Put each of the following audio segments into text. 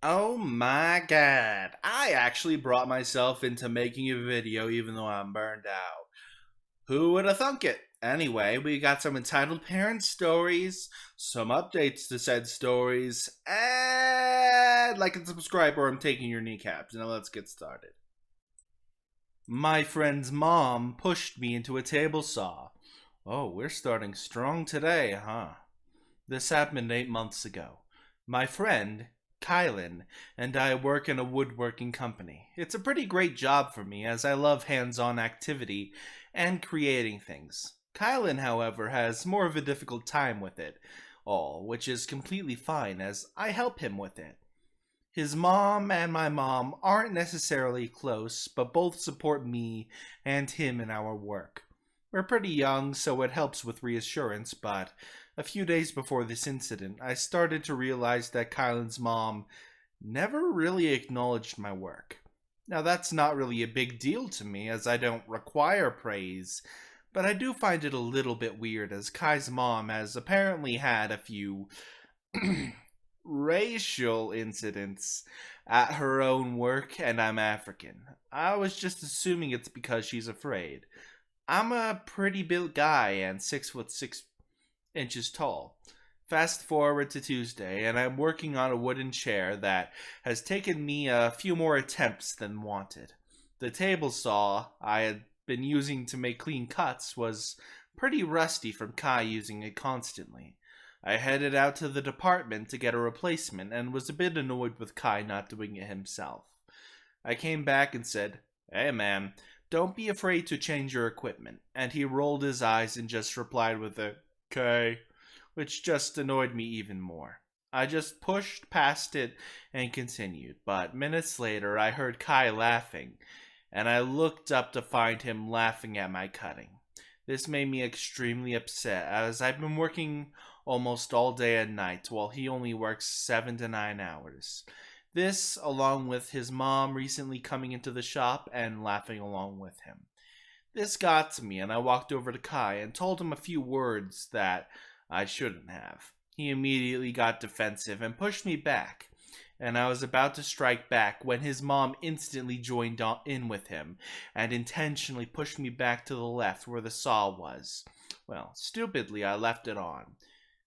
Oh my god. I actually brought myself into making a video even though I'm burned out. Who would have thunk it? Anyway, we got some entitled parent stories, some updates to said stories, and like and subscribe or I'm taking your kneecaps. Now let's get started. My friend's mom pushed me into a table saw. Oh, we're starting strong today, huh? This happened 8 months ago. My friend, Kylan, and I work in a woodworking company. It's a pretty great job for me as I love hands on activity and creating things. Kylan, however, has more of a difficult time with it all, which is completely fine as I help him with it. His mom and my mom aren't necessarily close, but both support me and him in our work. We're pretty young, so it helps with reassurance, but a few days before this incident, I started to realize that Kylan's mom never really acknowledged my work. Now, that's not really a big deal to me, as I don't require praise, but I do find it a little bit weird, as Kai's mom has apparently had a few racial incidents at her own work, and I'm African. I was just assuming it's because she's afraid. I'm a pretty built guy and 6'6" tall. Fast forward to Tuesday, and I'm working on a wooden chair that has taken me a few more attempts than wanted. The table saw I had been using to make clean cuts was pretty rusty from Kai using it constantly. I headed out to the department to get a replacement and was a bit annoyed with Kai not doing it himself. I came back and said, "Hey man, don't be afraid to change your equipment." And he rolled his eyes and just replied with a "K," which just annoyed me even more. I just pushed past it and continued, but minutes later I heard Kai laughing, and I looked up to find him laughing at my cutting. This made me extremely upset as I've been working almost all day and night while he only works 7 to 9 hours. This, along with his mom recently coming into the shop and laughing along with him. This got to me, and I walked over to Kai and told him a few words that I shouldn't have. He immediately got defensive and pushed me back, and I was about to strike back when his mom instantly joined in with him and intentionally pushed me back to the left where the saw was. Well, stupidly, I left it on.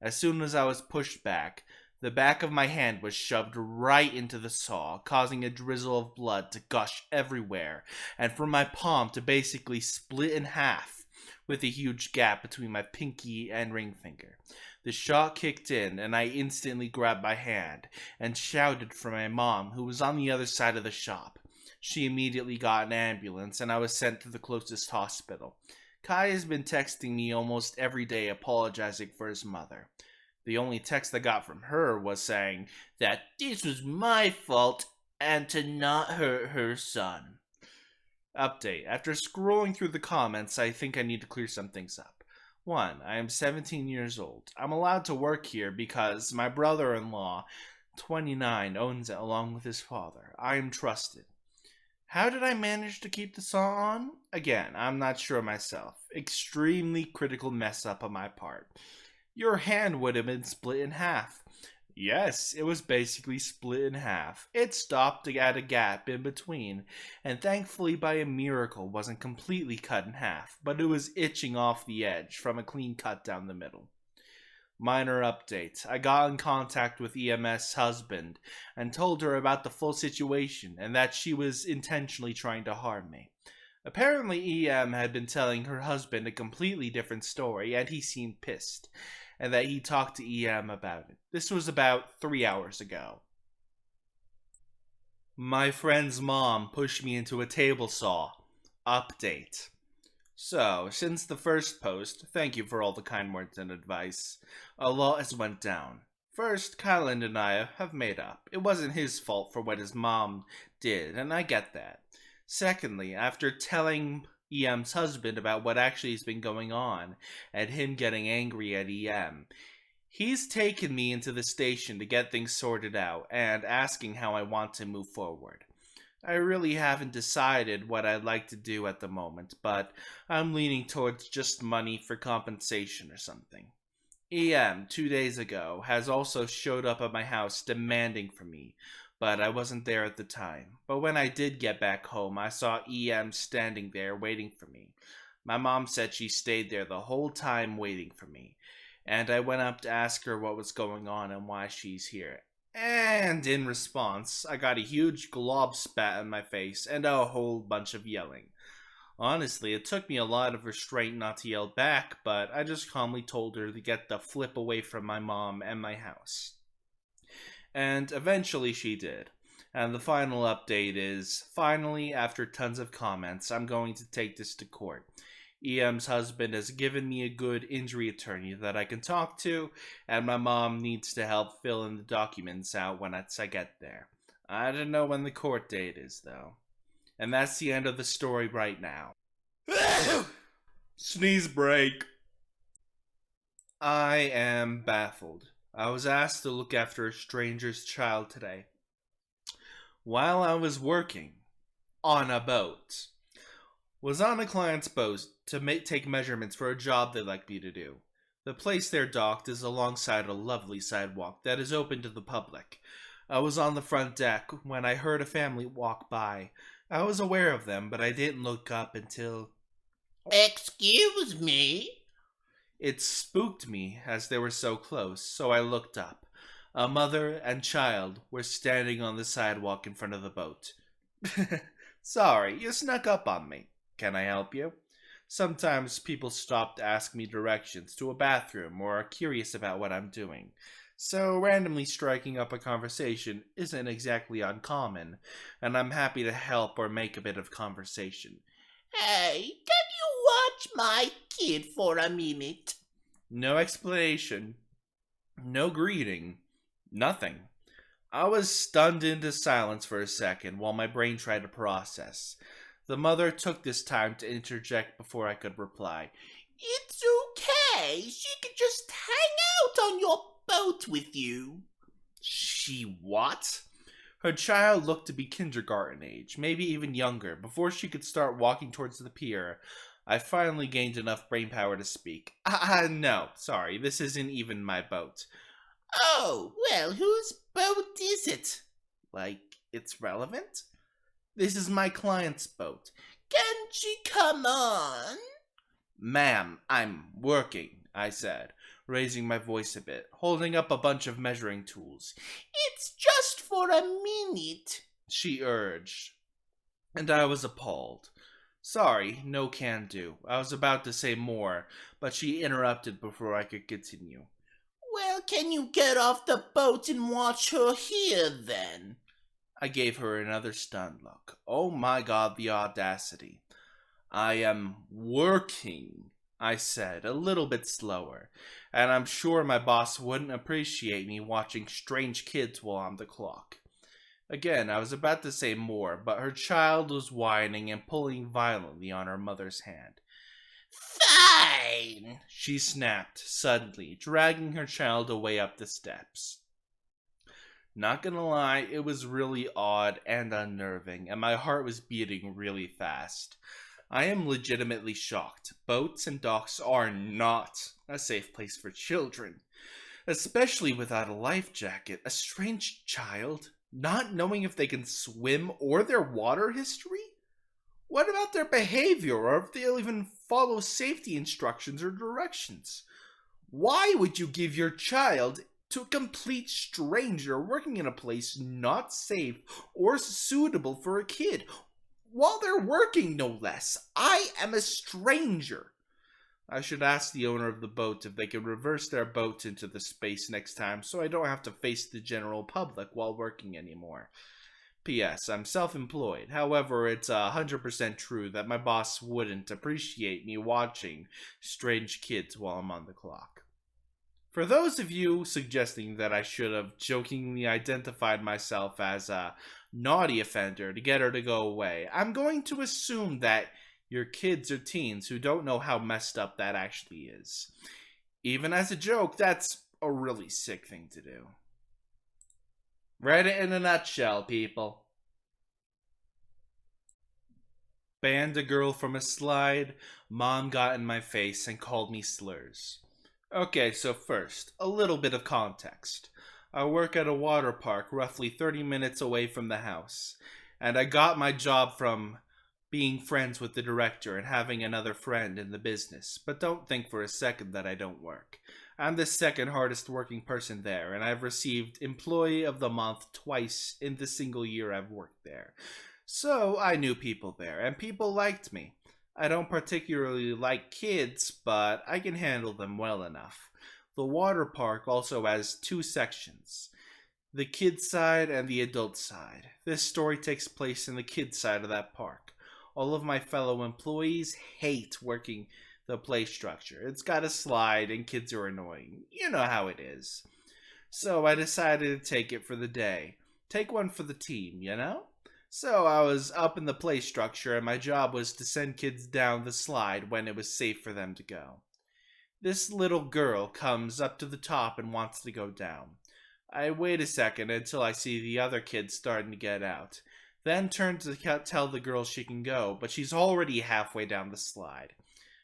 As soon as I was pushed back, the back of my hand was shoved right into the saw, causing a drizzle of blood to gush everywhere, and from my palm to basically split in half, with a huge gap between my pinky and ring finger. The shock kicked in, and I instantly grabbed my hand and shouted for my mom, who was on the other side of the shop. She immediately got an ambulance, and I was sent to the closest hospital. Kai has been texting me almost every day apologizing for his mother. The only text I got from her was saying that this was my fault and to not hurt her son. Update. After scrolling through the comments, I think I need to clear some things up. 1. I am 17 years old. I'm allowed to work here because my brother-in-law, 29, owns it along with his father. I am trusted. How did I manage to keep the saw on? Again, I'm not sure myself. Extremely critical mess up on my part. Your hand would have been split in half. Yes, it was basically split in half. It stopped at a gap in between, and thankfully by a miracle wasn't completely cut in half, but it was itching off the edge from a clean cut down the middle. Minor update. I got in contact with EMS' husband and told her about the full situation and that she was intentionally trying to harm me. Apparently EM had been telling her husband a completely different story and he seemed pissed, and that he talked to EM about it. This was about 3 hours ago. My friend's mom pushed me into a table saw. Update. So, since the first post, thank you for all the kind words and advice. A lot has went down. First, Kylan and I have made up. It wasn't his fault for what his mom did, and I get that. Secondly, after telling EM's husband about what actually has been going on, and him getting angry at EM, he's taken me into the station to get things sorted out, and asking how I want to move forward. I really haven't decided what I'd like to do at the moment, but I'm leaning towards just money for compensation or something. EM, 2 days ago, has also showed up at my house demanding from me, but I wasn't there at the time. But when I did get back home, I saw EM standing there waiting for me. My mom said she stayed there the whole time waiting for me, and I went up to ask her what was going on and why she's here. And in response, I got a huge glob spat in my face and a whole bunch of yelling. Honestly, it took me a lot of restraint not to yell back, but I just calmly told her to get the flip away from my mom and my house. And eventually she did. And the final update is, finally, after tons of comments, I'm going to take this to court. EM's husband has given me a good injury attorney that I can talk to, and my mom needs to help fill in the documents out when I get there. I don't know when the court date is, though. And that's the end of the story right now. Sneeze break. I am baffled. I was asked to look after a stranger's child today, while I was working on a boat. Was on a client's boat to take measurements for a job they'd like me to do. The place they're docked is alongside a lovely sidewalk that is open to the public. I was on the front deck when I heard a family walk by. I was aware of them, but I didn't look up until... Excuse me? It spooked me as they were so close, so I looked up. A mother and child were standing on the sidewalk in front of the boat. Sorry, you snuck up on me. Can I help you? Sometimes people stop to ask me directions to a bathroom or are curious about what I'm doing. So randomly striking up a conversation isn't exactly uncommon, and I'm happy to help or make a bit of conversation. Hey, can you watch my kid for a minute? No explanation. No greeting. Nothing. I was stunned into silence for a second while my brain tried to process. The mother took this time to interject before I could reply. It's okay. She could just hang out on your boat with you. She what? Her child looked to be kindergarten age, maybe even younger. Before she could start walking towards the pier, I finally gained enough brainpower to speak. No, sorry, this isn't even my boat. Oh, well, whose boat is it? Like, it's relevant? This is my client's boat. Can she come on? Ma'am, I'm working, I said, raising my voice a bit, holding up a bunch of measuring tools. It's just for a minute, she urged. And I was appalled. Sorry, no can do. I was about to say more, but she interrupted before I could continue. Well, can you get off the boat and watch her here, then? I gave her another stunned look. Oh my god, the audacity. I am working, I said, a little bit slower, and I'm sure my boss wouldn't appreciate me watching strange kids while on the clock. Again, I was about to say more, but her child was whining and pulling violently on her mother's hand. Fine, she snapped, suddenly, dragging her child away up the steps. Not gonna lie, it was really odd and unnerving, and my heart was beating really fast. I am legitimately shocked. Boats and docks are not a safe place for children, especially without a life jacket. A strange child, not knowing if they can swim or their water history? What about their behavior, or if they'll even follow safety instructions or directions? Why would you give your child to a complete stranger working in a place not safe or suitable for a kid? While they're working, no less. I am a stranger. I should ask the owner of the boat if they can reverse their boat into the space next time so I don't have to face the general public while working anymore. P.S. I'm self-employed. However, it's 100% true that my boss wouldn't appreciate me watching strange kids while I'm on the clock. For those of you suggesting that I should have jokingly identified myself as a naughty offender to get her to go away, I'm going to assume that you're kids or teens who don't know how messed up that actually is. Even as a joke, that's a really sick thing to do. Read it in a nutshell, people. Banned a girl from a slide, mom got in my face and called me slurs. Okay, so first, a little bit of context. I work at a water park roughly 30 minutes away from the house, and I got my job from being friends with the director and having another friend in the business. But don't think for a second that I don't work. I'm the second hardest working person there, and I've received Employee of the Month twice in the single year I've worked there. So I knew people there, and people liked me. I don't particularly like kids, but I can handle them well enough. The water park also has two sections, the kids side and the adult side. This story takes place in the kids side of that park. All of my fellow employees hate working the play structure. It's got a slide and kids are annoying. You know how it is. So I decided to take it for the day. Take one for the team, you know? So I was up in the play structure and my job was to send kids down the slide when it was safe for them to go. This little girl comes up to the top and wants to go down. I wait a second until I see the other kids starting to get out. Then turn to tell the girl she can go, but she's already halfway down the slide.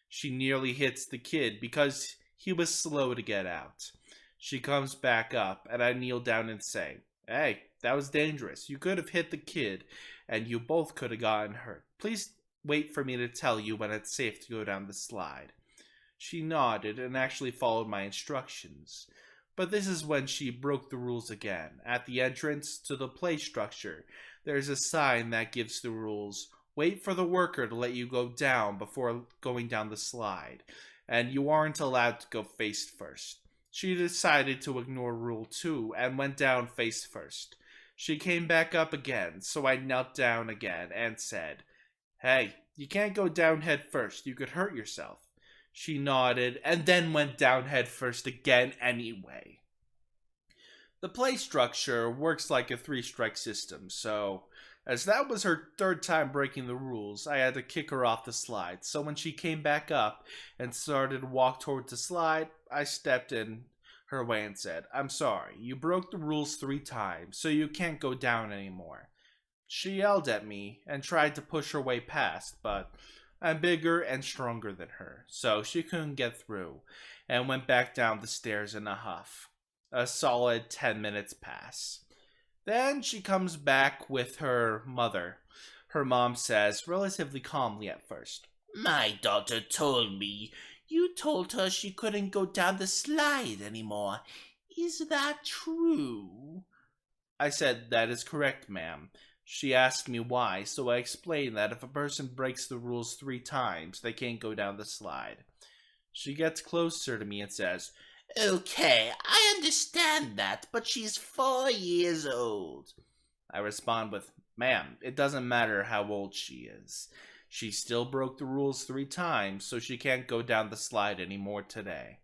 She nearly hits the kid because he was slow to get out. She comes back up, and I kneel down and say, "Hey, that was dangerous. You could have hit the kid, and you both could have gotten hurt. Please wait for me to tell you when it's safe to go down the slide." She nodded and actually followed my instructions. But this is when she broke the rules again. At the entrance to the play structure, there's a sign that gives the rules. Wait for the worker to let you go down before going down the slide, and you aren't allowed to go face first. She decided to ignore rule 2 and went down face first. She came back up again, so I knelt down again and said, "Hey, you can't go down head first. You could hurt yourself." She nodded and then went down head first again anyway. The play structure works like a 3-strike system, so as that was her third time breaking the rules, I had to kick her off the slide. So when she came back up and started to walk towards the slide, I stepped in her way and said, "I'm sorry, you broke the rules 3 times, so you can't go down anymore." She yelled at me and tried to push her way past, but I'm bigger and stronger than her, so she couldn't get through, and went back down the stairs in a huff. A solid 10 minutes pass. Then she comes back with her mother. Her mom says, relatively calmly at first, My daughter told me you told her she couldn't go down the slide anymore. Is that true? I said, "That is correct, ma'am." She asked me why, so I explained that if a person breaks the rules 3 times, they can't go down the slide. She gets closer to me and says, Okay, I understand that, but she's 4 years old. I respond with, "Ma'am, it doesn't matter how old she is. She still broke the rules 3 times, so she can't go down the slide anymore today."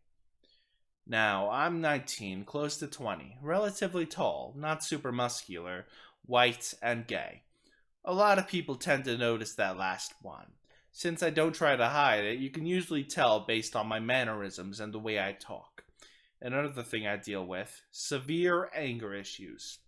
Now, I'm 19, close to 20, relatively tall, not super muscular, white, and gay. A lot of people tend to notice that last one. Since I don't try to hide it, you can usually tell based on my mannerisms and the way I talk. Another thing I deal with, severe anger issues.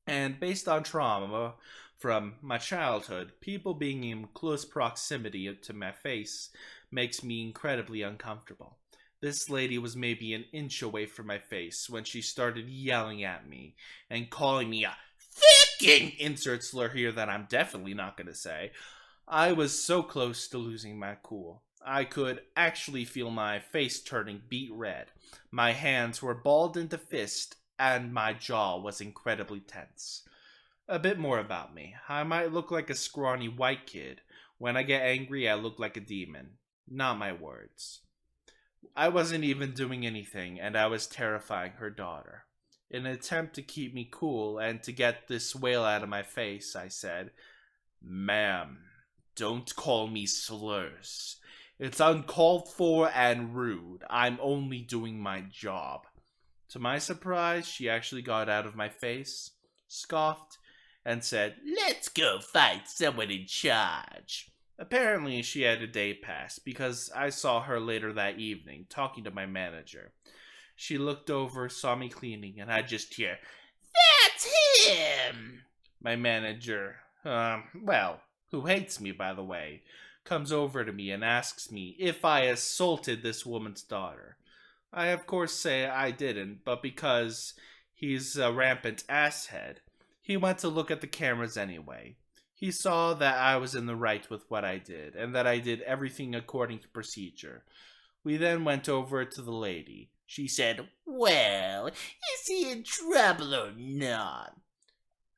And based on trauma from my childhood, people being in close proximity to my face makes me incredibly uncomfortable. This lady was maybe an inch away from my face when she started yelling at me and calling me a fucking insert slur here that I'm definitely not going to say. I was so close to losing my cool. I could actually feel my face turning beet red. My hands were balled into fist and my jaw was incredibly tense. A bit more about me. I might look like a scrawny white kid. When I get angry, I look like a demon. Not my words. I wasn't even doing anything, and I was terrifying her daughter. In an attempt to keep me cool and to get this wail out of my face, I said, "Ma'am, don't call me slurs. It's uncalled for and rude. I'm only doing my job." To my surprise, she actually got out of my face, scoffed, and said, Let's go fight someone in charge. Apparently, she had a day pass because I saw her later that evening talking to my manager. She looked over, saw me cleaning, and I just hear, That's him! my manager, who hates me, by the way, comes over to me and asks me if I assaulted this woman's daughter. I, of course, say I didn't, but because He's a rampant asshead. He went to look at the cameras anyway. He saw that I was in the right with what I did, and that I did everything according to procedure. We then went over to the lady. She said, "Well, is he in trouble or not?"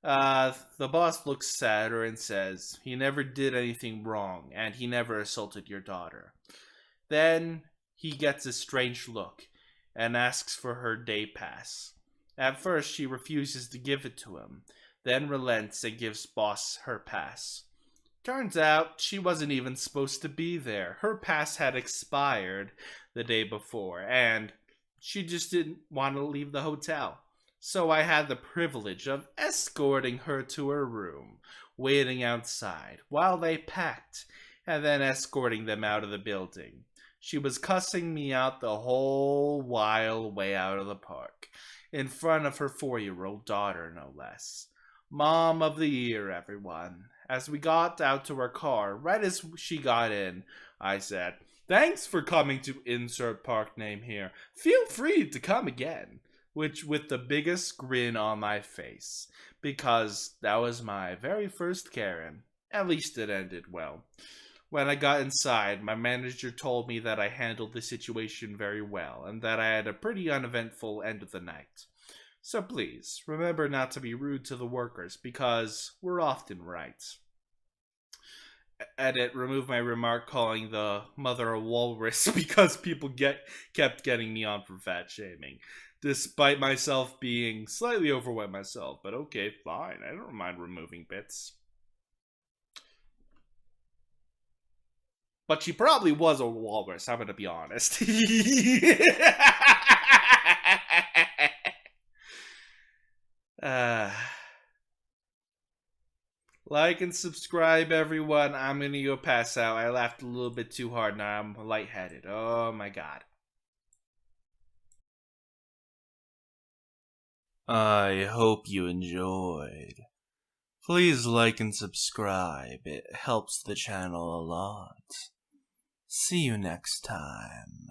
The boss looks sadder and says, he never did anything wrong, and he never assaulted your daughter. Then he gets a strange look, and asks for her day pass. At first, she refuses to give it to him, then relents and gives boss her pass. Turns out she wasn't even supposed to be there. Her pass had expired the day before, and she just didn't want to leave the hotel. So I had the privilege of escorting her to her room, waiting outside while they packed, and then escorting them out of the building. She was cussing me out the whole while way out of the park, in front of her 4-year-old daughter, no less. Mom of the year, everyone. As we got out to our car, right as she got in, I said, "Thanks for coming to insert park name here. Feel free to come again." Which with the biggest grin on my face, because that was my very first Karen. At least it ended well. When I got inside, my manager told me that I handled the situation very well, and that I had a pretty uneventful end of the night. So please, remember not to be rude to the workers, because we're often right. Edit, remove my remark calling the mother a walrus because people kept getting me on for fat shaming. Despite myself being slightly overweight myself, but okay, fine, I don't mind removing bits. But she probably was a walrus, I'm gonna be honest. Like and subscribe, everyone. I'm gonna go pass out. I laughed a little bit too hard, now I'm lightheaded. Oh my god. I hope you enjoyed. Please like and subscribe, it helps the channel a lot. See you next time.